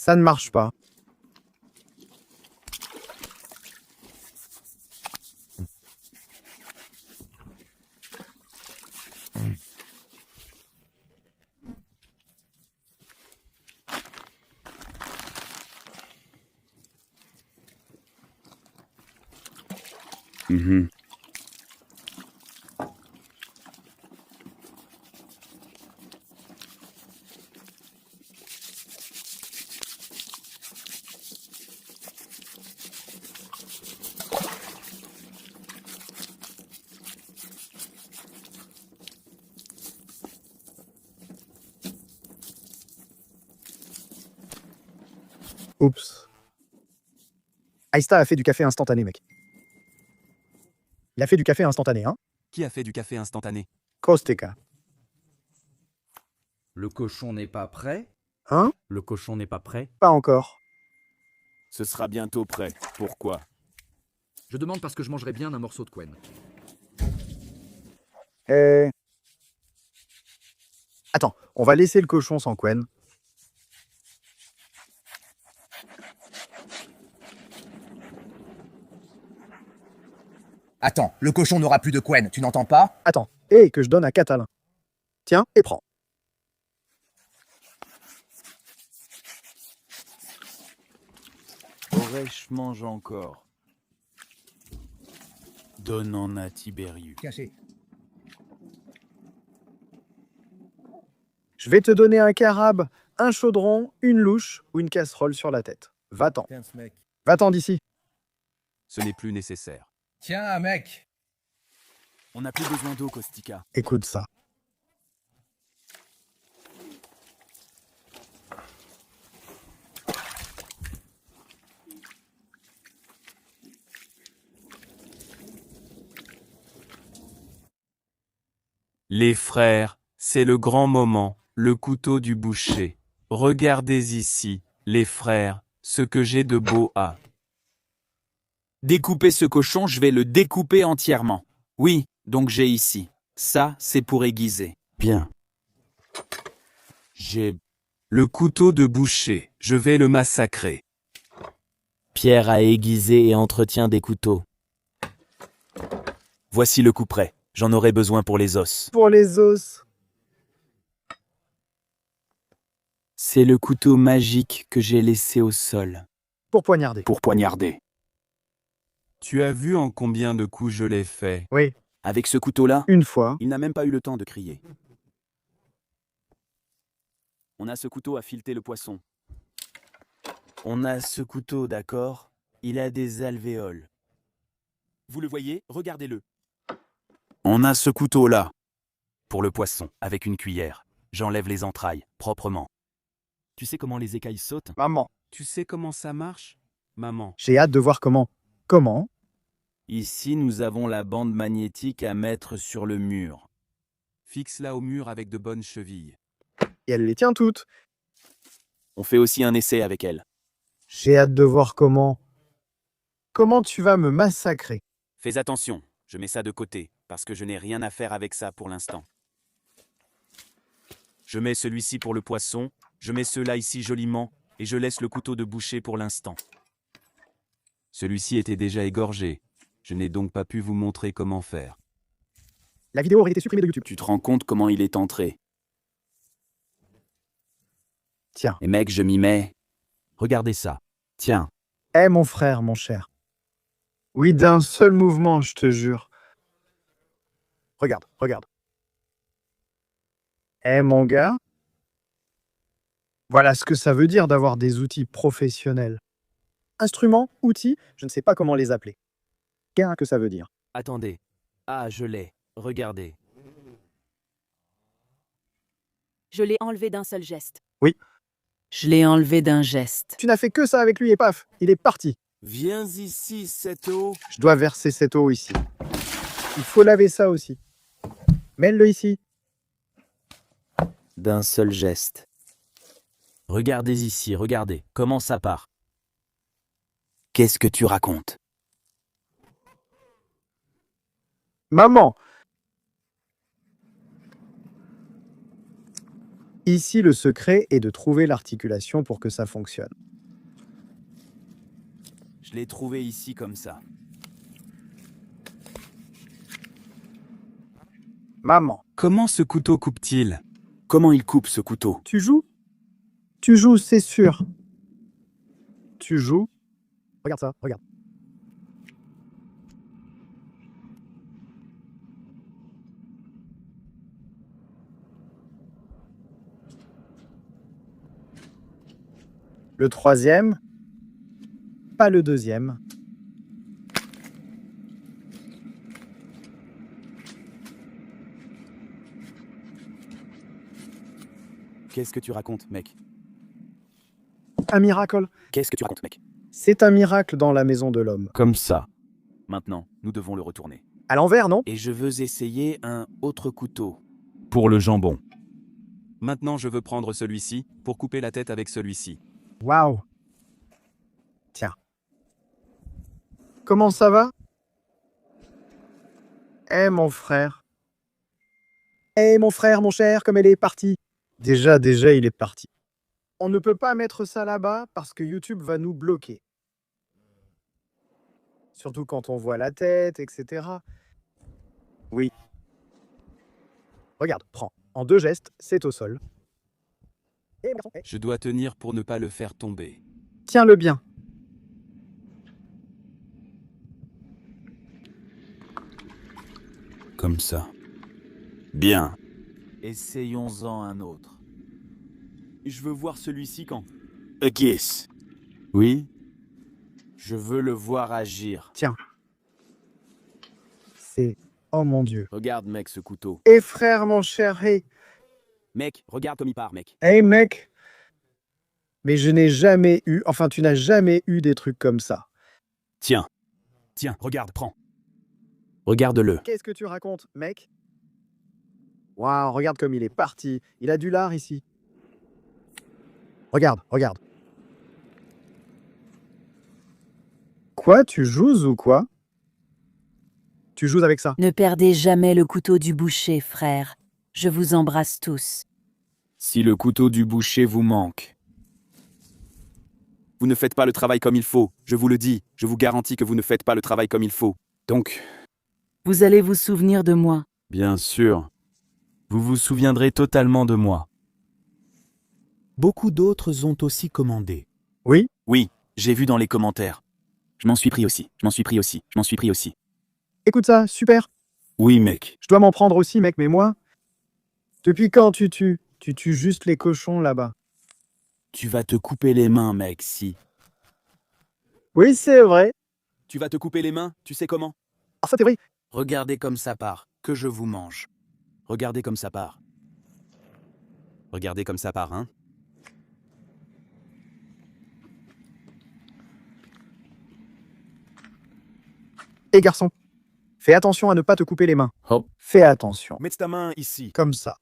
Ça ne marche pas. Mhm. Oups. Aïsta a fait du café instantané, mec. Il a fait du café instantané, hein? Qui a fait du café instantané? Kosteka. Le cochon n'est pas prêt? Hein? Le cochon n'est pas prêt? Pas encore. Ce sera bientôt prêt. Pourquoi? Je demande parce que je mangerais bien un morceau de quen. Attends, on va laisser le cochon sans quen. Attends, le cochon n'aura plus de quen, tu n'entends pas? Attends, et que je donne à Catalin. Tiens, et prends. Aurais-je mange encore? Donne-en à Tiberius. Caché. Je vais te donner un carabe, un chaudron, une louche ou une casserole sur la tête. Va-t'en. Tiens, ce mec. Va-t'en d'ici. Ce n'est plus nécessaire. Tiens, mec. On n'a plus besoin d'eau, Kostika. Écoute ça. Les frères, c'est le grand moment, le couteau du boucher. Regardez ici, les frères, ce que j'ai de beau à. Découper ce cochon, je vais le découper entièrement. Oui, donc j'ai ici. Ça, c'est pour aiguiser. Bien. J'ai... Le couteau de boucher, je vais le massacrer. Pierre a aiguisé et entretient des couteaux. Voici le coup prêt. J'en aurai besoin pour les os. Pour les os. C'est le couteau magique que j'ai laissé au sol. Pour poignarder. Pour poignarder. Tu as vu en combien de coups je l'ai fait? Oui, Avec ce couteau-là, une fois. il n'a même pas eu le temps de crier. On a ce couteau à fileter le poisson. On a ce couteau, d'accord? Il a des alvéoles. Vous le voyez? Regardez-le. On a ce couteau-là. Pour le poisson, avec une cuillère. J'enlève les entrailles, proprement. Tu sais comment les écailles sautent? Maman, Tu sais comment ça marche? Maman. j'ai hâte de voir comment. Comment? Ici, nous avons la bande magnétique à mettre sur le mur. Fixe-la au mur avec de bonnes chevilles. Et elle les tient toutes. On fait aussi un essai avec elle. J'ai hâte de voir comment. Comment tu vas me massacrer? Fais attention, je mets ça de côté, parce que je n'ai rien à faire avec ça pour l'instant. Je mets celui-ci pour le poisson, je mets ceux-là ici joliment, et je laisse le couteau de boucher pour l'instant. Celui-ci était déjà égorgé. Je n'ai donc pas pu vous montrer comment faire. La vidéo aurait été supprimée de YouTube. Tu te rends compte comment il est entré? Tiens. Et mec, je m'y mets. Regardez ça. Tiens, Eh mon frère, mon cher. Oui, d'un seul mouvement, je te jure. Regarde, regarde. Eh mon gars. Voilà ce que ça veut dire d'avoir des outils professionnels. Instruments, outils, je ne sais pas comment les appeler. Qu'est-ce que ça veut dire? Attendez. Ah, je l'ai. Regardez. Je l'ai enlevé d'un seul geste. Oui. Je l'ai enlevé d'un geste. Tu n'as fait que ça avec lui et paf, il est parti. Viens ici, cette eau. Je dois verser cette eau ici. Il faut laver ça aussi. Mets-le ici. D'un seul geste. regardez ici, regardez. Comment ça part? Qu'est-ce que tu racontes? Maman. Ici, le secret est de trouver l'articulation pour que ça fonctionne. Je l'ai trouvé ici comme ça. Maman, Comment ce couteau coupe-t-il? Comment il coupe ce couteau? tu joues? Tu joues, c'est sûr. Tu joues? Regarde ça, regarde. Le troisième, pas le deuxième. Qu'est-ce que tu racontes, mec? Un miracle. Qu'est-ce que tu racontes, mec? C'est un miracle dans la maison de l'homme. Comme ça. Maintenant, nous devons le retourner. À l'envers, non? Et je veux essayer un autre couteau. Pour le jambon. Maintenant, je veux prendre celui-ci pour couper la tête avec celui-ci. Waouh. Tiens. Comment ça va? Eh mon frère. Eh mon frère, mon cher, comme elle est partie. Déjà, il est parti. On ne peut pas mettre ça là-bas parce que YouTube va nous bloquer. Surtout quand on voit la tête, etc. Oui. Regarde, prends. En 2 gestes, c'est au sol. Eh, garçon, eh, Je dois tenir pour ne pas le faire tomber. tiens-le bien. Comme ça. Bien. Essayons-en un autre. Je veux voir celui-ci quand? Yes. Oui? Je veux le voir agir. Tiens. C'est... Oh mon Dieu. Regarde, mec, ce couteau. Eh frère, mon cher, hey. Mec, regarde comme il part, mec. Hey mec. Mais je n'ai jamais eu... Enfin, tu n'as jamais eu des trucs comme ça. Tiens. Tiens, regarde, prends. Regarde-le. Qu'est-ce que tu racontes, mec? Waouh, regarde comme il est parti. Il a du lard ici. Regarde, regarde. Quoi, tu joues ou quoi? Tu joues avec ça? Ne perdez jamais le couteau du boucher, frère. Je vous embrasse tous. Si le couteau du boucher vous manque, vous ne faites pas le travail comme il faut. Je vous le dis, je vous garantis que vous ne faites pas le travail comme il faut. Donc, Vous allez vous souvenir de moi. Bien sûr. Vous vous souviendrez totalement de moi. beaucoup d'autres ont aussi commandé. Oui? Oui, j'ai vu dans les commentaires. Je m'en suis pris aussi, je m'en suis pris aussi, je m'en suis pris aussi. Écoute ça, super. Oui, mec. Je dois m'en prendre aussi, mec, mais moi... Depuis quand tu tues? Tu tues juste les cochons là-bas. Tu vas te couper les mains, mec, si. Oui, c'est vrai. Tu vas te couper les mains, tu sais comment? Ah, ça, c'est vrai. Regardez comme ça part, que je vous mange. Regardez comme ça part. Regardez comme ça part, hein? Et garçon, fais attention à ne pas te couper les mains. Hop. Fais attention. Mets ta main ici. Comme ça.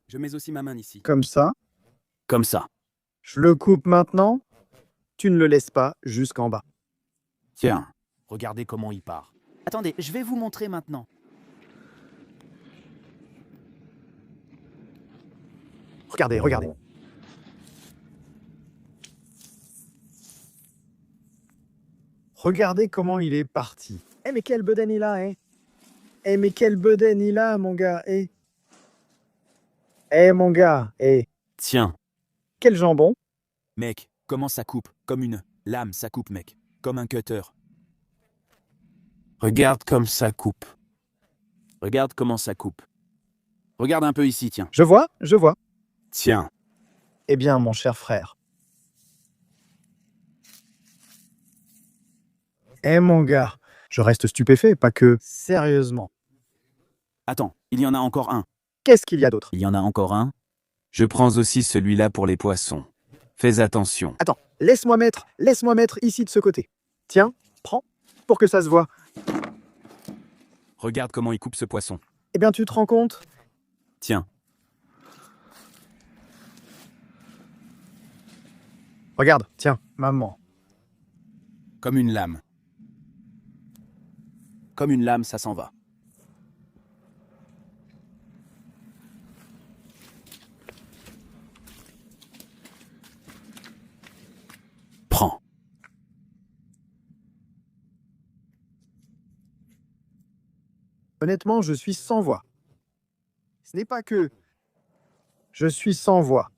Je mets aussi ma main ici. Comme ça. Comme ça. Je le coupe maintenant. Tu ne le laisses pas jusqu'en bas. Tiens. Regardez comment il part. Attendez, je vais vous montrer maintenant. Regardez, regardez. Regardez comment il est parti. Eh mais quel bedaine il a, hein? Eh mais quel bedaine il a, mon gars, eh? Eh mon gars, eh? Tiens. Quel jambon? Mec, comment ça coupe? Comme une lame, ça coupe, mec. Comme un cutter. Regarde comme ça coupe. Regarde comment ça coupe. Regarde un peu ici, tiens. Je vois, je vois. Tiens. Eh bien, mon cher frère. Eh mon gars, je reste stupéfait, pas que... Sérieusement. Attends, il y en a encore un. Qu'est-ce qu'il y a d'autre? Il y en a encore un. Je prends aussi celui-là pour les poissons. Fais attention. Attends, laisse-moi mettre ici de ce côté. Tiens, prends, pour que ça se voit. Regarde comment il coupe ce poisson. Eh bien, tu te rends compte? Tiens. Regarde, tiens, maman. Comme une lame. Comme une lame, ça s'en va. Honnêtement, je suis sans voix. Ce n'est pas que... Je suis sans voix.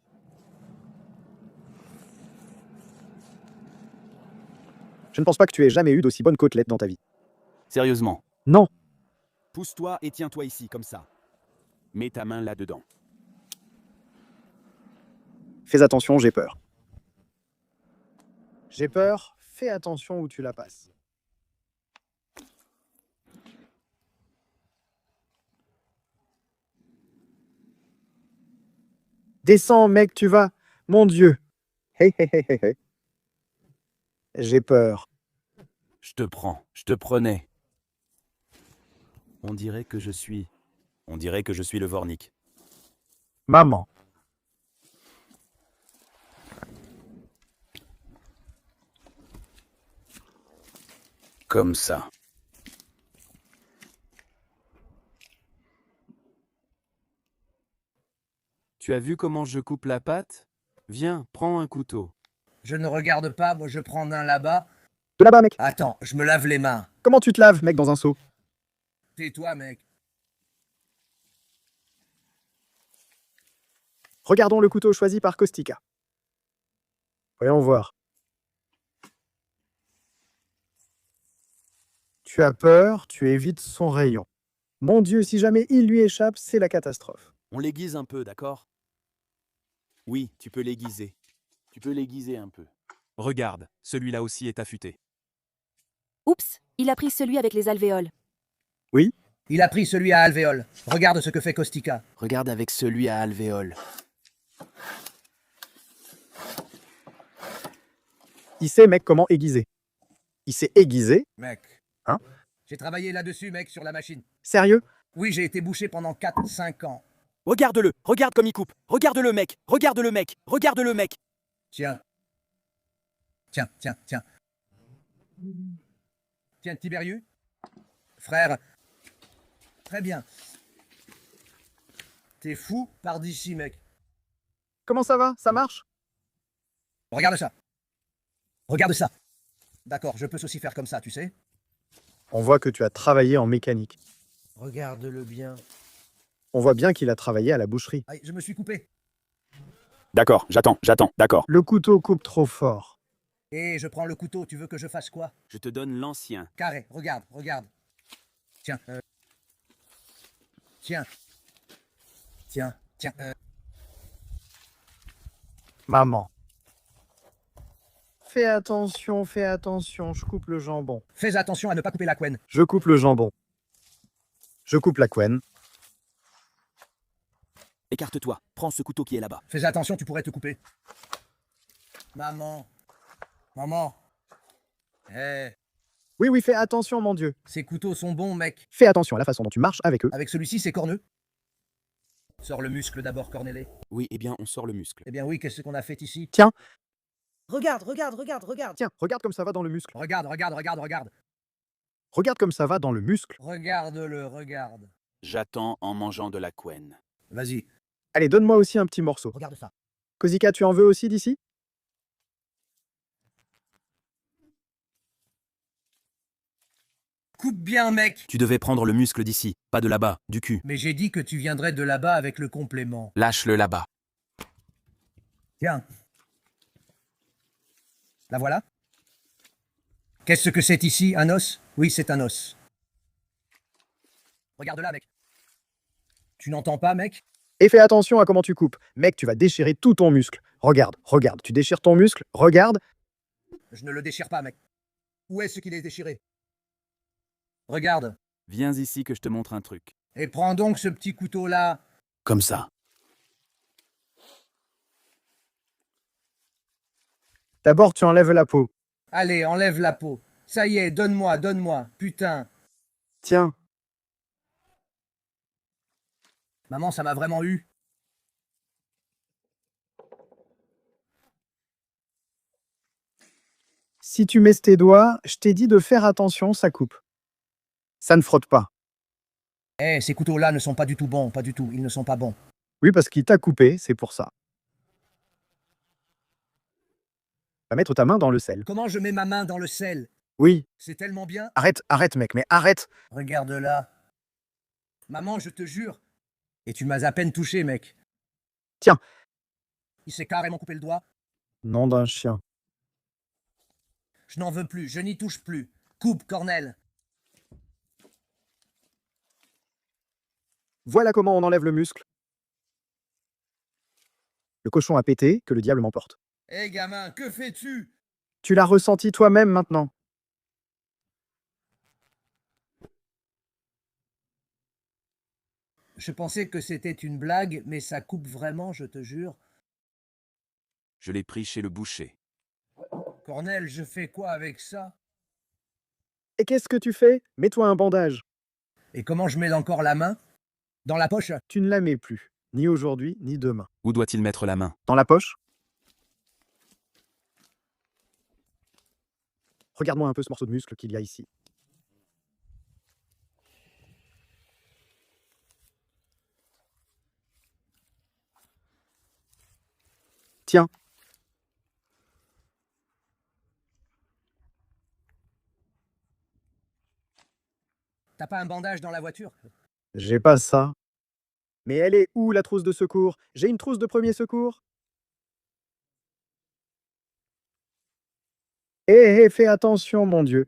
Je ne pense pas que tu aies jamais eu d'aussi bonnes côtelettes dans ta vie. Sérieusement. Non. Pousse-toi et tiens-toi ici, comme ça. Mets ta main là-dedans. Fais attention, j'ai peur. J'ai peur, fais attention où tu la passes. Descends, mec, tu vas. Mon Dieu. Hey, hey, hey, hey, hey. J'ai peur. Je te prends, je te prenais. On dirait que je suis... On dirait que je suis le Vornik. Maman. Comme ça. Tu as vu comment je coupe la pâte? Viens, prends un couteau. Je ne regarde pas, moi je prends un là-bas. De là-bas, mec. Attends, je me lave les mains. Comment tu te laves, mec, dans un seau? Tais-toi, mec. Regardons le couteau choisi par Kostika. Voyons voir. Tu as peur, tu évites son rayon. Mon Dieu, si jamais il lui échappe, c'est la catastrophe. On l'aiguise un peu, d'accord? Oui, tu peux l'aiguiser. Tu peux l'aiguiser un peu. Regarde, celui-là aussi est affûté. Oups, il a pris celui avec les alvéoles. Il a pris celui à alvéole. Regarde ce que fait Kostika. Regarde avec celui à alvéole. Il sait, mec, comment aiguiser. Il s'est aiguisé. Mec. Hein? J'ai travaillé là-dessus, mec, sur la machine. Sérieux? Oui, j'ai été bouché pendant 4-5 ans. Regarde-le, regarde comme il coupe. Regarde-le, mec. Regarde-le, mec. Regarde-le, mec. Tiens. Tiens, tiens, tiens. Tiens, Tiberius. Frère. Très bien. T'es fou? Par d'ici, mec. Comment ça va? Ça marche? Regarde ça. Regarde ça. D'accord, je peux aussi faire comme ça, tu sais. On voit que tu as travaillé en mécanique. Regarde-le bien. On voit bien qu'il a travaillé à la boucherie. Aïe, je me suis coupé. D'accord, j'attends, d'accord. Le couteau coupe trop fort. Et je prends le couteau, tu veux que je fasse quoi? Je te donne l'ancien. Carré, regarde, regarde. Tiens. Tiens. Tiens, tiens. Maman. Fais attention, je coupe le jambon. Fais attention à ne pas couper la couenne. Je coupe le jambon. Je coupe la couenne. Écarte-toi, prends ce couteau qui est là-bas. Fais attention, tu pourrais te couper. Maman. Maman. Eh, Oui, oui, fais attention, mon Dieu. ces couteaux sont bons, mec. Fais attention à la façon dont tu marches avec eux. Avec celui-ci, c'est corneux. Sors le muscle d'abord, Cornélé. Oui, eh bien, on sort le muscle. Eh bien oui, qu'est-ce qu'on a fait ici? Tiens, Regarde, regarde, regarde, regarde. tiens, regarde comme ça va dans le muscle. Regarde, regarde, regarde, regarde. Regarde comme ça va dans le muscle. Regarde-le, regarde. J'attends en mangeant de la couenne. Vas-y, Allez, donne-moi aussi un petit morceau. regarde ça. Kozika, tu en veux aussi d'ici? Coupe bien, mec. Tu devais prendre le muscle d'ici, pas de là-bas, du cul. Mais j'ai dit que tu viendrais de là-bas avec le complément. Lâche-le là-bas. Tiens. La voilà. Qu'est-ce que c'est ici? Un os? Oui, c'est un os. Regarde là, mec. Tu n'entends pas, mec? Et fais attention à comment tu coupes. Mec, tu vas déchirer tout ton muscle. Regarde, regarde, tu déchires ton muscle, regarde. Je ne le déchire pas, mec. Où est-ce qu'il est déchiré? Regarde. Viens ici que je te montre un truc. Et prends donc ce petit couteau-là. Comme ça. D'abord, tu enlèves la peau. Allez, enlève la peau. Ça y est, donne-moi, donne-moi. Putain. Tiens, Maman, ça m'a vraiment eu. si tu mets tes doigts, je t'ai dit de faire attention, ça coupe. Ça ne frotte pas. Eh, ces couteaux-là ne sont pas du tout bons, pas du tout. Ils ne sont pas bons. Oui, parce qu'il t'a coupé, c'est pour ça. Va mettre ta main dans le sel. Comment je mets ma main dans le sel? Oui, C'est tellement bien. arrête, arrête, mec, mais arrête. Regarde là. Maman, je te jure. Et tu m'as à peine touché, mec. Tiens. Il s'est carrément coupé le doigt. Nom d'un chien. Je n'en veux plus, je n'y touche plus. Coupe, Cornel. Voilà comment on enlève le muscle. Le cochon a pété, que le diable m'emporte. Hé, gamin, que fais-tu? Tu l'as ressenti toi-même maintenant. Je pensais que c'était une blague, mais ça coupe vraiment, je te jure. Je l'ai pris chez le boucher. Cornel, je fais quoi avec ça? Et qu'est-ce que tu fais? Mets-toi un bandage. Et comment je mets encore la main? Dans la poche? Tu ne la mets plus. Ni aujourd'hui, ni demain. Où doit-il mettre la main? Dans la poche? Regarde-moi un peu ce morceau de muscle qu'il y a ici. Tiens. T'as pas un bandage dans la voiture? J'ai pas ça. Mais elle est où, la trousse de secours? J'ai une trousse de premier secours? Hé, fais attention, mon Dieu.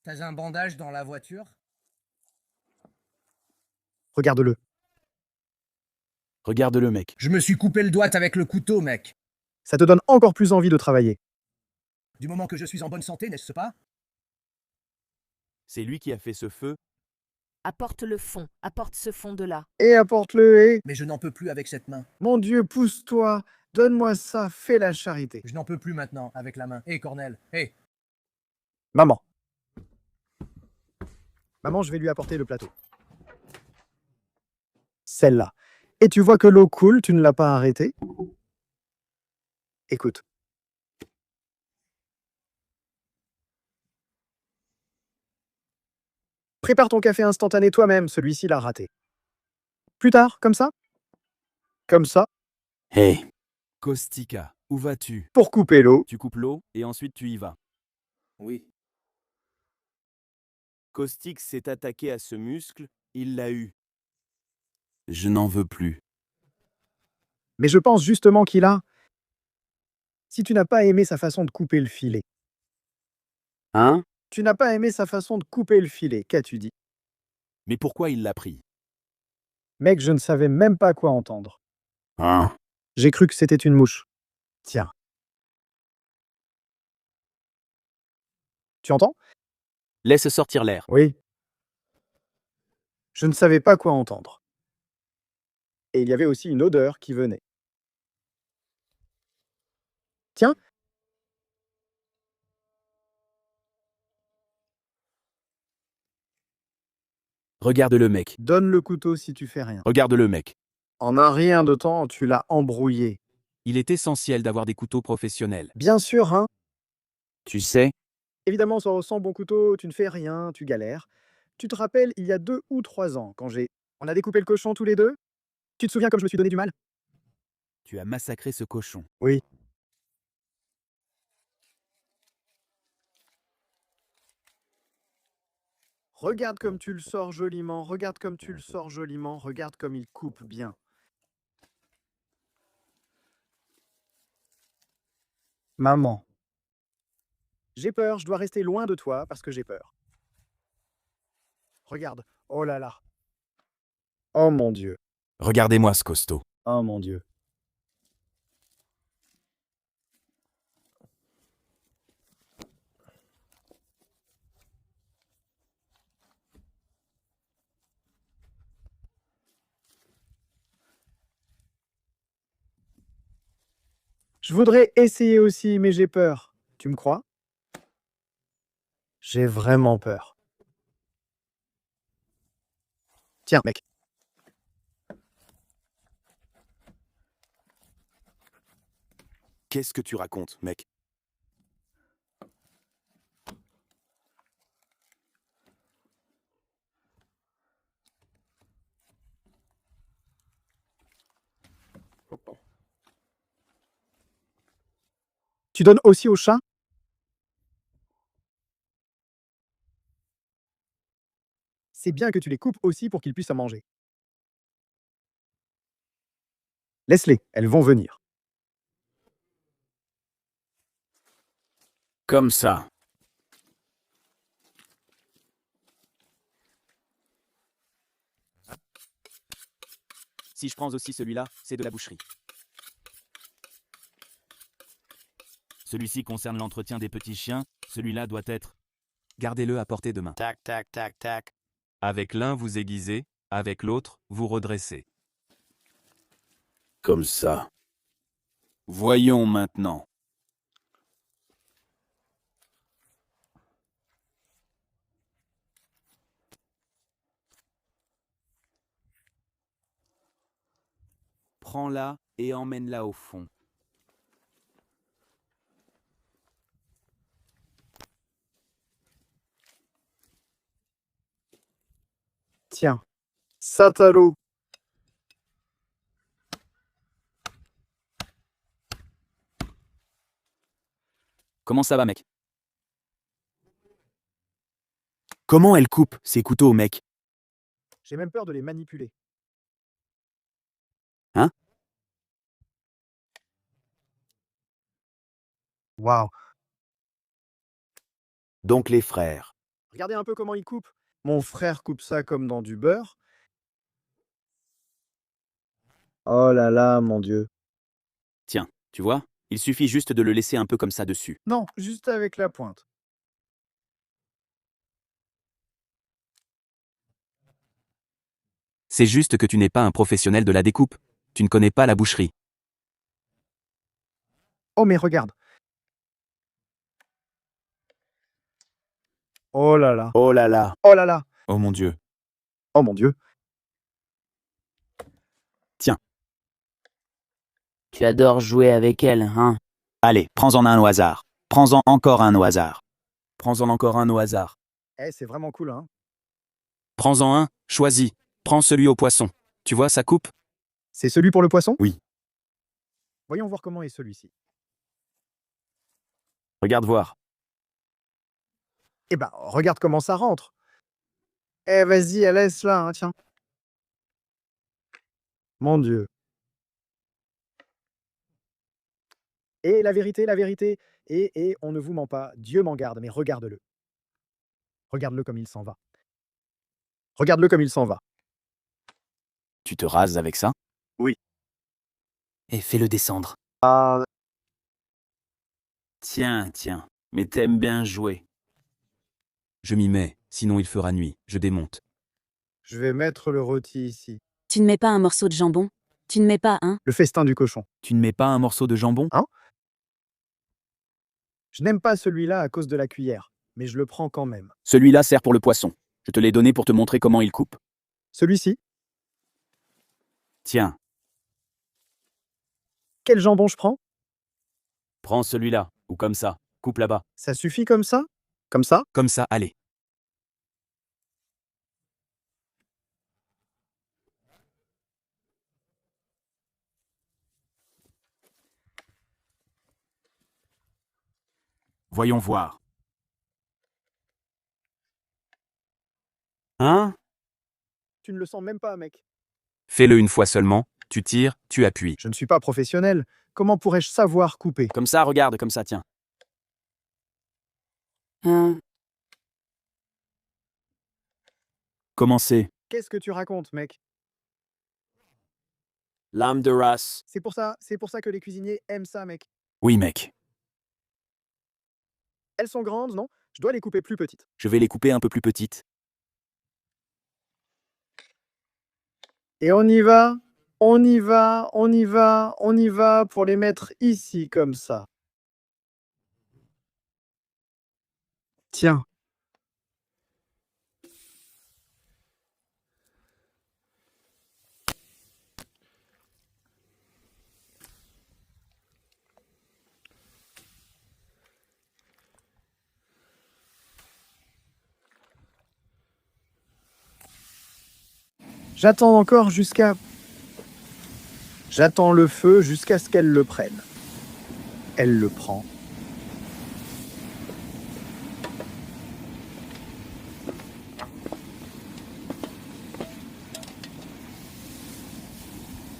T'as un bandage dans la voiture? Regarde-le. Regarde-le, mec. Je me suis coupé le doigt avec le couteau, mec. Ça te donne encore plus envie de travailler. Du moment que je suis en bonne santé, n'est-ce pas? C'est lui qui a fait ce feu? Apporte le fond, apporte ce fond de là. Et apporte-le, et... Mais je n'en peux plus avec cette main. Mon Dieu, pousse-toi. Donne-moi ça, fais la charité. Je n'en peux plus maintenant avec la main. Hé, Cornel, hé. Maman. Maman, je vais lui apporter le plateau. Celle-là. Et tu vois que l'eau coule, tu ne l'as pas arrêtée? Écoute. Prépare ton café instantané toi-même, celui-ci l'a raté. Plus tard, comme ça? Comme ça, Hé, Kostika, où vas-tu? pour couper l'eau. Tu coupes l'eau et ensuite tu y vas. Oui. Caustique s'est attaqué à ce muscle, il l'a eu. je n'en veux plus. Mais je pense justement qu'il a... Si tu n'as pas aimé sa façon de couper le filet. Hein? Tu n'as pas aimé sa façon de couper le filet, qu'as-tu dit? Mais pourquoi il l'a pris? Mec, je ne savais même pas quoi entendre. Hein? J'ai cru que c'était une mouche. Tiens. Tu entends? Laisse sortir l'air. Oui. Je ne savais pas quoi entendre. Et il y avait aussi une odeur qui venait. Tiens. Regarde-le, mec. Donne le couteau si tu fais rien. Regarde-le, mec. En un rien de temps, tu l'as embrouillé. Il est essentiel d'avoir des couteaux professionnels. Bien sûr, hein? Tu sais, Évidemment, sans bon couteau, tu ne fais rien, tu galères. Tu te rappelles, il y a 2 ou 3 ans, quand on a découpé le cochon tous les deux? Tu te souviens comme je me suis donné du mal? Tu as massacré ce cochon. Oui. Regarde comme tu le sors joliment, regarde comme tu le sors joliment, regarde comme il coupe bien. Maman. J'ai peur, je dois rester loin de toi parce que j'ai peur. Regarde, oh là là. Oh mon Dieu, Regardez-moi ce costaud. oh mon Dieu. Je voudrais essayer aussi, mais j'ai peur. Tu me crois? J'ai vraiment peur. Tiens, mec. qu'est-ce que tu racontes, mec? Tu donnes aussi au chat? C'est bien que tu les coupes aussi pour qu'ils puissent en manger. Laisse-les, elles vont venir. Comme ça. Si je prends aussi celui-là, c'est de la boucherie. Celui-ci concerne l'entretien des petits chiens, celui-là doit être... Gardez-le à portée de main. Tac, tac, tac, tac. Avec l'un, vous aiguisez, avec l'autre, vous redressez. Comme ça. Voyons maintenant. Prends-la et emmène-la au fond. Tiens, Sataru. Comment ça va, mec? Comment elle coupe ces couteaux, mec? J'ai même peur de les manipuler. Hein? Waouh. Donc les frères. Regardez un peu comment ils coupent. Mon frère coupe ça comme dans du beurre. Oh là là, mon Dieu. Tiens, tu vois, il suffit juste de le laisser un peu comme ça dessus. Non, juste avec la pointe. C'est juste que tu n'es pas un professionnel de la découpe. Tu ne connais pas la boucherie. Oh, mais regarde. Oh là là. Oh là là. Oh là là. Oh mon Dieu. Oh mon Dieu. Tu adores jouer avec elle, hein? Allez, prends-en un au hasard. Prends-en encore un au hasard. Prends-en encore un au hasard. Eh, c'est vraiment cool, hein. Prends-en un, choisis. Prends celui au poisson. Tu vois, ça coupe? C'est celui pour le poisson? Oui. Voyons voir comment est celui-ci. Regarde voir. Eh ben, regarde comment ça rentre. Eh, vas-y, laisse-la, hein, tiens. Mon Dieu. Et la vérité, et on ne vous ment pas, Dieu m'en garde, mais regarde-le. Regarde-le comme il s'en va. Regarde-le comme il s'en va. Tu te rases avec ça? Et fais-le descendre. Ah, Tiens, tiens. Mais t'aimes bien jouer. Je m'y mets, sinon il fera nuit. Je démonte. je vais mettre le rôti ici. Tu ne mets pas un morceau de jambon? Tu ne mets pas un? Le festin du cochon. Tu ne mets pas un morceau de jambon? Je n'aime pas celui-là à cause de la cuillère, mais je le prends quand même. Celui-là sert pour le poisson. Je te l'ai donné pour te montrer comment il coupe. Celui-ci, Tiens, quel jambon je prends? prends celui-là. Ou comme ça. Coupe là-bas. Ça suffit comme ça? Comme ça? Comme ça, allez. Voyons voir. Hein? Tu ne le sens même pas, mec. Fais-le une fois seulement. Tu tires, tu appuies. Je ne suis pas professionnel. Comment pourrais-je savoir couper? Comme ça, regarde, comme ça, tiens. Hein? Comment c'est? Qu'est-ce que tu racontes, mec? Lame de race. C'est pour ça que les cuisiniers aiment ça, mec. Oui, mec. Elles sont grandes, non? Je dois les couper plus petites. Je vais les couper un peu plus petites. Et on y va, on y va, on y va, on y va pour les mettre ici, comme ça. Tiens. J'attends encore jusqu'à... J'attends le feu jusqu'à ce qu'elle le prenne. Elle le prend.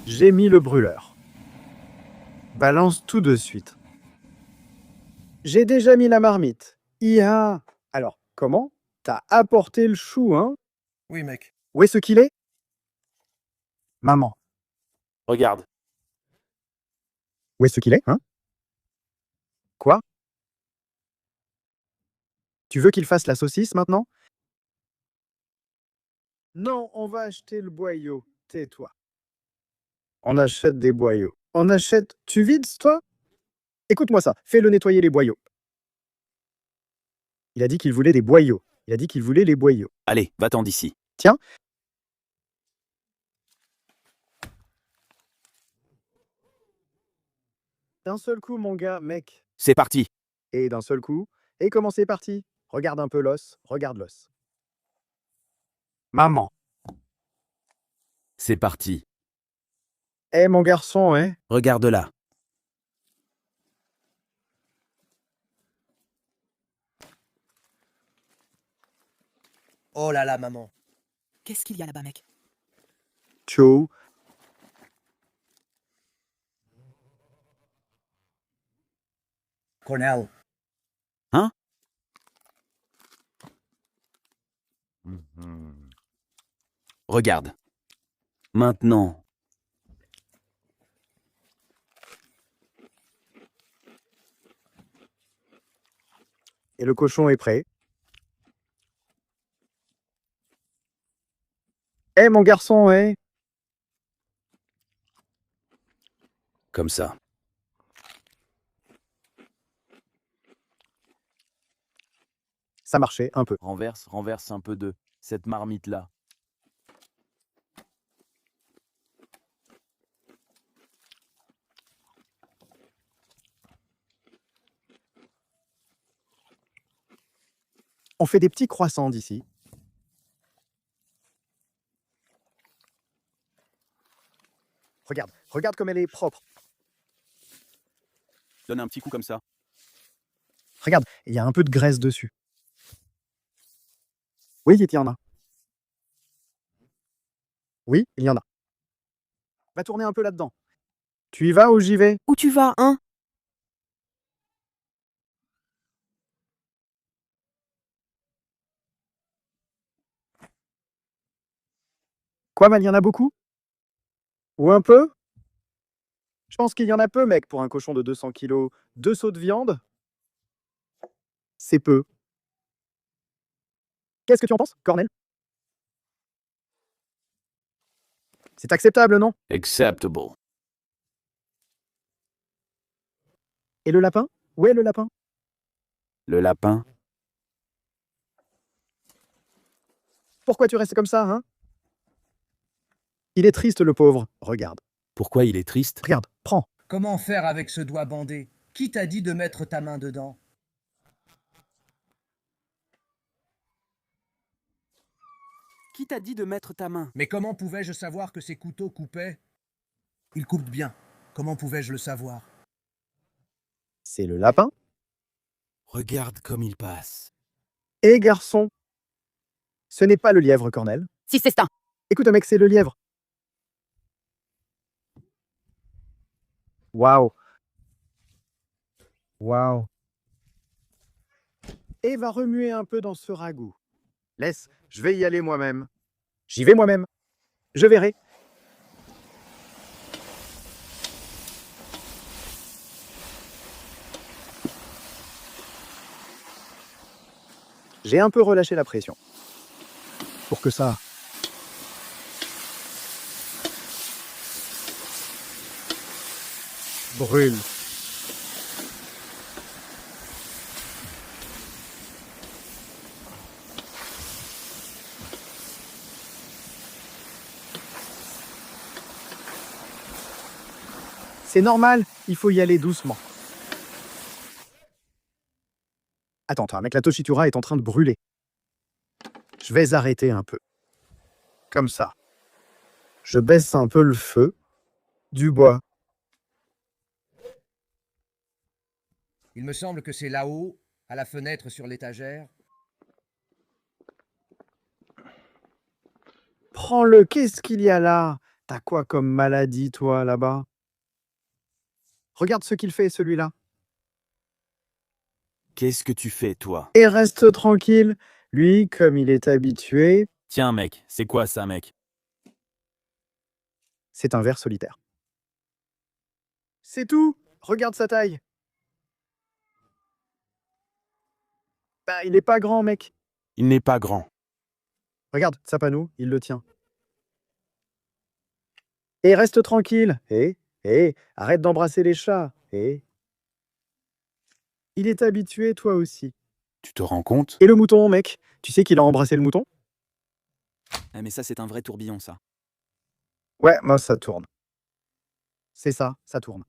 J'ai mis le brûleur. Balance tout de suite. J'ai déjà mis la marmite. IA. Alors, comment? T'as apporté le chou, hein? Oui, mec. Où est-ce qu'il est? Maman. Regarde. Où est-ce qu'il est, hein? Quoi? Tu veux qu'il fasse la saucisse maintenant? Non, on va acheter le boyau. Tais-toi. On achète des boyaux. On achète... Tu vides, toi? Écoute-moi ça. Fais-le nettoyer les boyaux. Il a dit qu'il voulait des boyaux. Il a dit qu'il voulait les boyaux. Allez, va-t'en d'ici. Tiens. D'un seul coup, mon gars, mec. C'est parti. Et d'un seul coup. Et comment c'est parti? Regarde un peu l'os. Regarde l'os. Maman. C'est parti. Eh, mon garçon, hein? Regarde là. Oh là là, maman. Qu'est-ce qu'il y a là-bas, mec? Ciao. Cornell. Hein? Regarde. Maintenant. Et le cochon est prêt. Eh, mon garçon, hein? Comme ça. Ça marchait un peu. Renverse un peu de cette marmite-là. On fait des petits croissants d'ici. Regarde, regarde comme elle est propre. Donne un petit coup comme ça. Regarde, il y a un peu de graisse dessus. Oui, il y en a. Oui, il y en a. Va tourner un peu là-dedans. Tu y vas ou j'y vais? Où tu vas, hein? Quoi, Mal, il y en a beaucoup? Ou un peu? Je pense qu'il y en a peu, mec, pour un cochon de 200 kilos. 2 seaux de viande? C'est peu. Qu'est-ce que tu en penses, Cornel? C'est acceptable, non? Acceptable. Et le lapin? Où est le lapin? Le lapin. Pourquoi tu restes comme ça, hein? Il est triste, le pauvre. Regarde, Pourquoi il est triste? regarde, prends. Comment faire avec ce doigt bandé? Qui t'a dit de mettre ta main dedans? Qui t'a dit de mettre ta main? Mais comment pouvais-je savoir que ces couteaux coupaient? Ils coupent bien. Comment pouvais-je le savoir? C'est le lapin. Regarde comme il passe. Et garçon. Ce n'est pas le lièvre, Cornel. Si c'est ça. Écoute, mec, c'est le lièvre. Waouh. Waouh. Et va remuer un peu dans ce ragoût. Laisse, je vais y aller moi-même. J'y vais moi-même. Je verrai. J'ai un peu relâché la pression. Pour que ça... brûle. C'est normal, il faut y aller doucement. Attends, mec, la Toshitura est en train de brûler. Je vais arrêter un peu. Comme ça. Je baisse un peu le feu. Du bois. Il me semble que c'est là-haut, à la fenêtre sur l'étagère. Prends-le, qu'est-ce qu'il y a là? T'as quoi comme maladie, toi, là-bas? Regarde ce qu'il fait, celui-là. Qu'est-ce que tu fais, toi? Et reste tranquille. Lui, comme il est habitué, Tiens, mec, c'est quoi ça, mec? c'est un ver solitaire. C'est tout. Regarde sa taille. Bah, il est pas grand, mec. Il n'est pas grand. Regarde, Sapanou, il le tient. Et reste tranquille. Arrête d'embrasser les chats. Il est habitué, toi aussi. Tu te rends compte? Et le mouton, mec? Tu sais qu'il a embrassé le mouton? Ah, mais ça, c'est un vrai tourbillon, ça. Ouais, moi, ça tourne. C'est ça, ça tourne.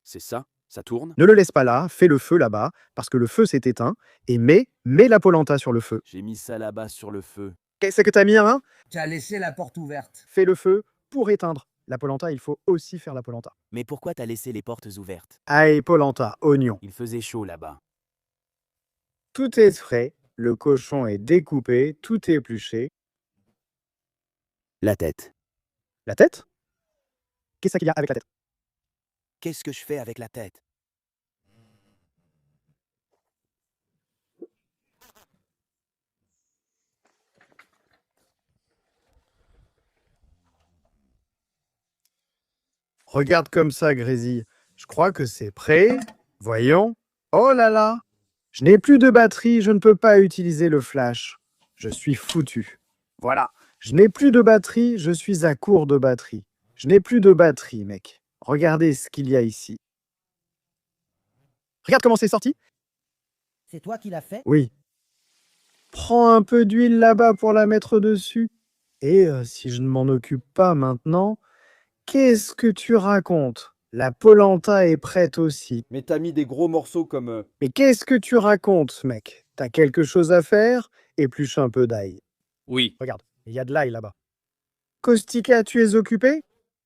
C'est ça? Ça tourne? Ne le laisse pas là, fais le feu là-bas, parce que le feu s'est éteint, et mets la polenta sur le feu. J'ai mis ça là-bas sur le feu. Qu'est-ce que t'as mis, hein? Tu as laissé la porte ouverte. Fais le feu pour éteindre. La polenta, il faut aussi faire la polenta. Mais pourquoi t'as laissé les portes ouvertes? Aïe, polenta, oignon. Il faisait chaud là-bas. Tout est frais, le cochon est découpé, tout est épluché. La tête. La tête? Qu'est-ce qu'il y a avec la tête? Qu'est-ce que je fais avec la tête? Regarde comme ça, Grésy. Je crois que c'est prêt. Voyons. Oh là là! Je n'ai plus de batterie, je ne peux pas utiliser le flash. Je suis foutu. Voilà. Je n'ai plus de batterie, je suis à court de batterie. Je n'ai plus de batterie, mec. Regardez ce qu'il y a ici. Regarde comment c'est sorti. C'est toi qui l'as fait? Oui. Prends un peu d'huile là-bas pour la mettre dessus. Et si je ne m'en occupe pas maintenant, qu'est-ce que tu racontes? La polenta est prête aussi. Mais t'as mis des gros morceaux comme... Mais qu'est-ce que tu racontes, mec? T'as quelque chose à faire? Épluche un peu d'ail. Oui. Regarde, il y a de l'ail là-bas. Kostika, tu es occupé?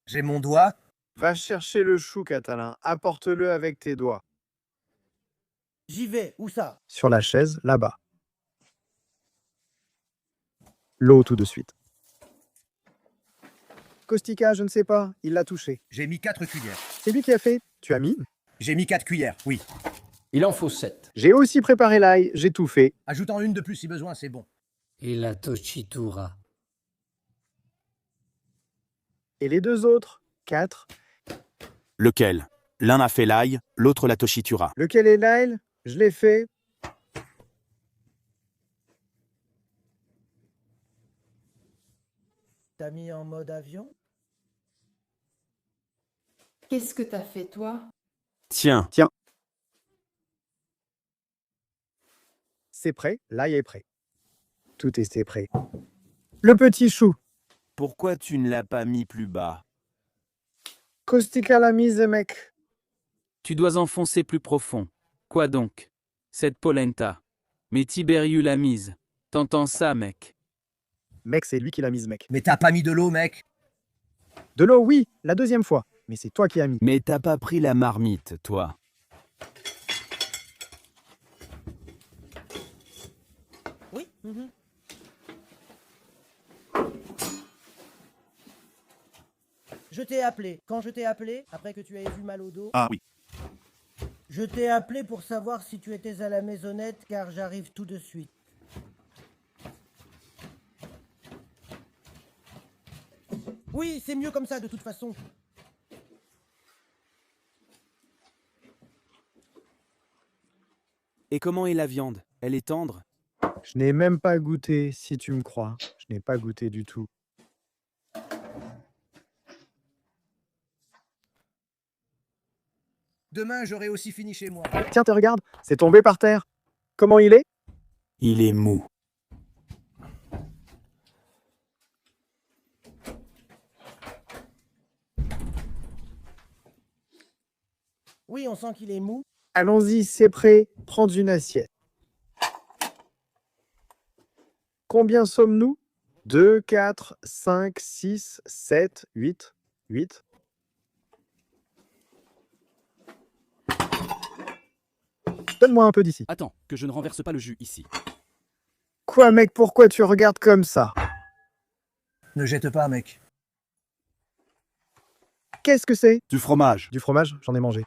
J'ai mon doigt. Va chercher le chou, Catalin. Apporte-le avec tes doigts. J'y vais. Où ça? Sur la chaise, là-bas. L'eau tout de suite. Kostika, je ne sais pas. Il l'a touché. J'ai mis 4 cuillères. C'est lui qui a fait. Tu as mis? J'ai mis 4 cuillères, oui. Il en faut 7. J'ai aussi préparé l'ail. J'ai tout fait. Ajoutant une de plus si besoin, c'est bon. Et la toshitura. Et les deux autres? 4. Lequel? L'un a fait l'ail, l'autre la toshitura. Lequel est l'ail? Je l'ai fait. T'as mis en mode avion? Qu'est-ce que t'as fait, toi? Tiens, C'est prêt. L'ail est prêt. Tout est prêt. Le petit chou. Pourquoi tu ne l'as pas mis plus bas? Kostika l'a mise, mec. Tu dois enfoncer plus profond. Quoi donc? Cette polenta. Mais Tiberiu l'a mise. T'entends ça, mec? Mec, c'est lui qui l'a mise, mec. Mais t'as pas mis de l'eau, mec? De l'eau, oui, la deuxième fois. Mais c'est toi qui as mis. Mais t'as pas pris la marmite, toi. Oui. Je t'ai appelé. Quand je t'ai appelé, après que tu aies eu mal au dos, Ah oui. je t'ai appelé pour savoir si tu étais à la maisonnette, car j'arrive tout de suite. Oui, c'est mieux comme ça de toute façon. Et comment est la viande? Elle est tendre? Je n'ai même pas goûté, si tu me crois. Je n'ai pas goûté du tout. Demain, j'aurai aussi fini chez moi. Tiens, te regarde, c'est tombé par terre. Comment il est? Il est mou. Oui, on sent qu'il est mou. Allons-y, c'est prêt. Prends une assiette. Combien sommes-nous? 2, 4, 5, 6, 7, 8. 8. Donne-moi un peu d'ici. Attends, que je ne renverse pas le jus ici. Quoi, mec, pourquoi tu regardes comme ça? Ne jette pas, mec. Qu'est-ce que c'est? Du fromage. Du fromage? J'en ai mangé.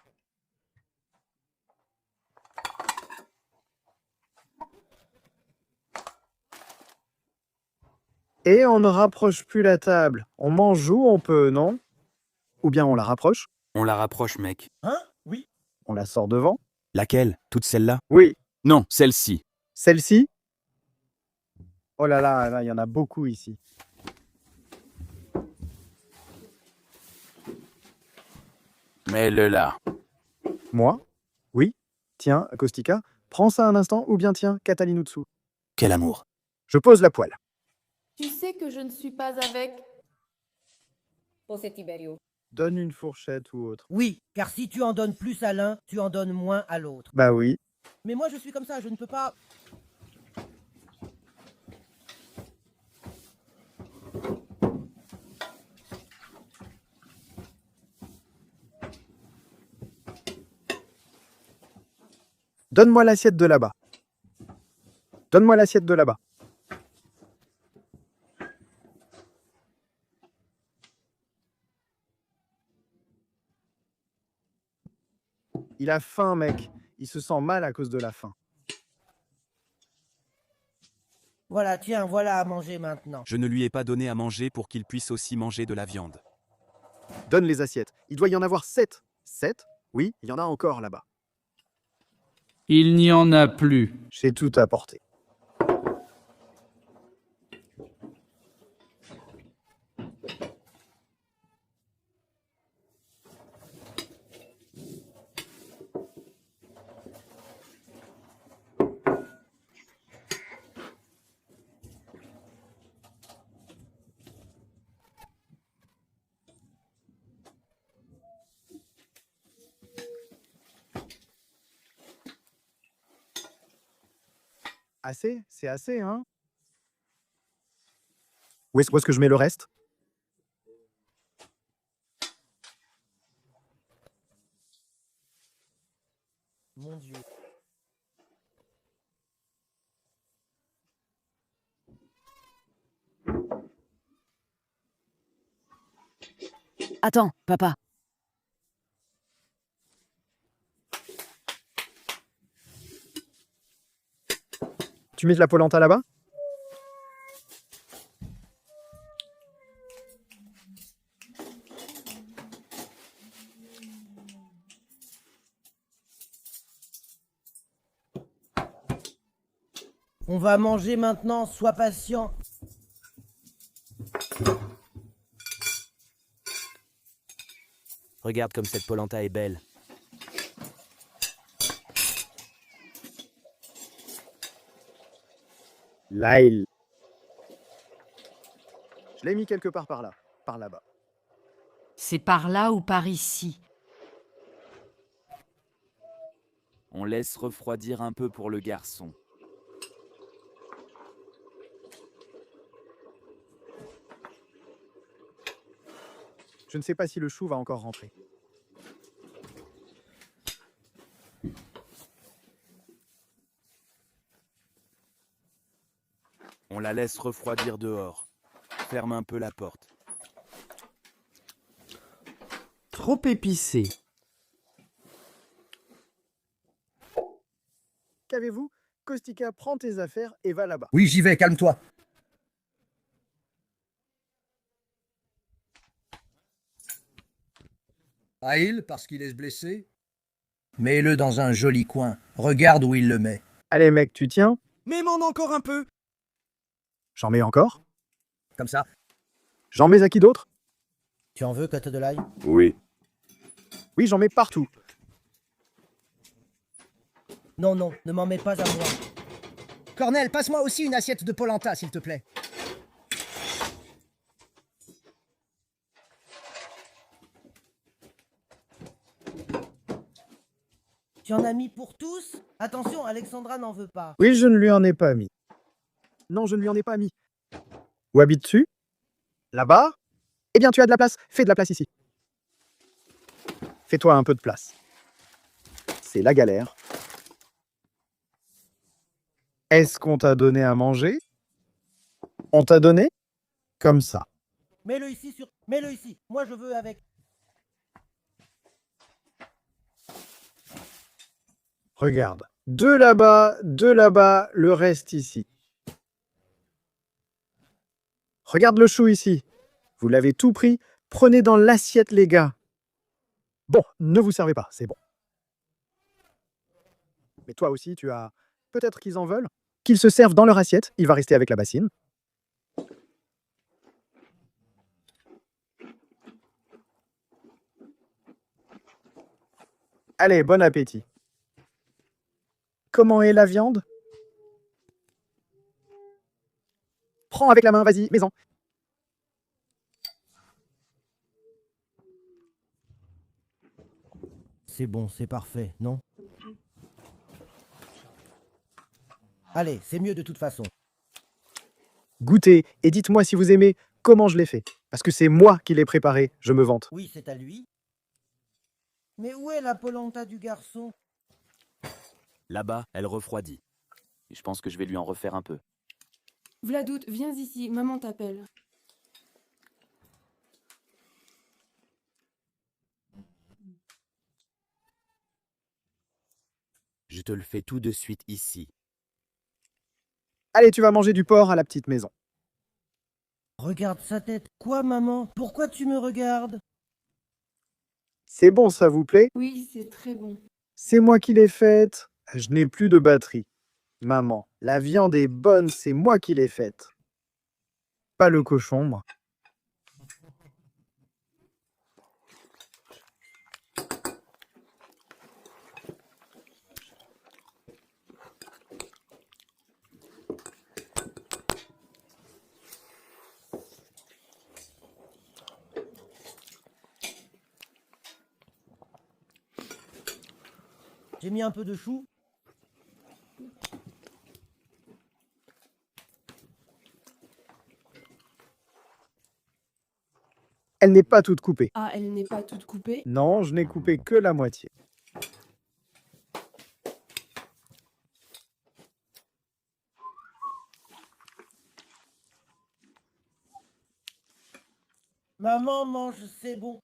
Et on ne rapproche plus la table. On mange où on peut, non? Ou bien on la rapproche? On la rapproche, mec. Hein? Oui. On la sort devant? Laquelle? Toute celle-là? Oui. Non, celle-ci. Celle-ci? Oh là là, il y en a beaucoup ici. Mets-le là. Moi? Oui. Tiens, Kostika, prends ça un instant, ou bien tiens, Katalinutsu. Quel amour. Je pose la poêle. Tu sais que je ne suis pas avec... Donne une fourchette ou autre. Oui, car si tu en donnes plus à l'un, tu en donnes moins à l'autre. Bah oui. Mais moi, je suis comme ça, je ne peux pas... Donne-moi l'assiette de là-bas. Donne-moi l'assiette de là-bas. Il a faim, mec. Il se sent mal à cause de la faim. Voilà, tiens, voilà à manger maintenant. Je ne lui ai pas donné à manger pour qu'il puisse aussi manger de la viande. Donne les assiettes. Il doit y en avoir 7. 7? Oui, il y en a encore là-bas. Il n'y en a plus. J'ai tout apporté. Assez? C'est assez, hein? Où est-ce que je mets le reste? Mon Dieu. Attends, papa. Tu mets de la polenta là-bas? On va manger maintenant, sois patient. Regarde comme cette polenta est belle. L'ail. Je l'ai mis quelque part par là. Par là-bas. C'est par là ou par ici? On laisse refroidir un peu pour le garçon. Je ne sais pas si le chou va encore rentrer. On la laisse refroidir dehors. Ferme un peu la porte. Trop épicé. Qu'avez-vous? Kostika, prends tes affaires et va là-bas. Oui, j'y vais, calme-toi. Aïl, parce qu'il est blessé. Mets-le dans un joli coin. Regarde où il le met. Allez, mec, tu tiens? Mais m'en encore un peu. J'en mets encore? Comme ça. J'en mets à qui d'autre? Tu en veux que t'aies de l'ail? Oui. Oui, j'en mets partout. Non, non, ne m'en mets pas à moi. Cornel, passe-moi aussi une assiette de polenta, s'il te plaît. Tu en as mis pour tous? Attention, Alexandra n'en veut pas. Oui, je ne lui en ai pas mis. Non, je ne lui en ai pas mis. Où habites-tu? Là-bas? Eh bien, tu as de la place. Fais de la place ici. Fais-toi un peu de place. C'est la galère. Est-ce qu'on t'a donné à manger? On t'a donné? Comme ça. Mets-le ici sur... Mets-le ici. Moi, je veux avec... Regarde. Deux là-bas, le reste ici. Regarde le chou ici. Vous l'avez tout pris. Prenez dans l'assiette, les gars. Bon, ne vous servez pas, c'est bon. Mais toi aussi, tu as... Peut-être qu'ils en veulent. Qu'ils se servent dans leur assiette. Il va rester avec la bassine. Allez, bon appétit. Comment est la viande? Prends avec la main, vas-y, mets-en. C'est bon, c'est parfait, non? Allez, c'est mieux de toute façon. Goûtez et dites-moi si vous aimez comment je l'ai fait. Parce que c'est moi qui l'ai préparé, je me vante. Oui, c'est à lui. Mais où est la polenta du garçon? Là-bas, elle refroidit. Je pense que je vais lui en refaire un peu. Vladout, viens ici, maman t'appelle. Je te le fais tout de suite ici. Allez, tu vas manger du porc à la petite maison. Regarde sa tête. Quoi, maman? Pourquoi tu me regardes? C'est bon, ça vous plaît? Oui, c'est très bon. C'est moi qui l'ai faite. Je n'ai plus de batterie. Maman, la viande est bonne, c'est moi qui l'ai faite. Pas le cochon, moi. J'ai mis un peu de chou. Elle n'est pas toute coupée. Ah, elle n'est pas toute coupée? Non, je n'ai coupé que la moitié. Maman mange, c'est bon.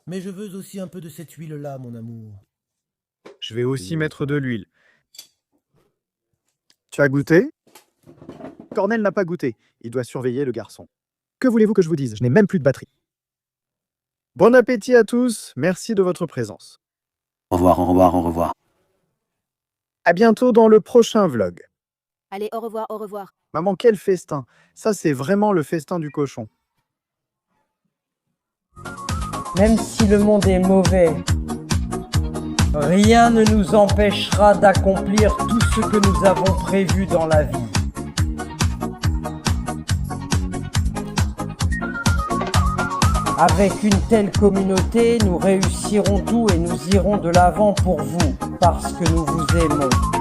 Mais je veux aussi un peu de cette huile-là, mon amour. Je vais aussi mettre de l'huile. Tu as goûté? Cornel n'a pas goûté. Il doit surveiller le garçon. Que voulez-vous que je vous dise? Je n'ai même plus de batterie. Bon appétit à tous. Merci de votre présence. Au revoir, au revoir, au revoir. À bientôt dans le prochain vlog. Allez, au revoir, au revoir. Maman, quel festin! Ça, c'est vraiment le festin du cochon. Même si le monde est mauvais, rien ne nous empêchera d'accomplir tout ce que nous avons prévu dans la vie. Avec une telle communauté, nous réussirons tout et nous irons de l'avant pour vous, parce que nous vous aimons.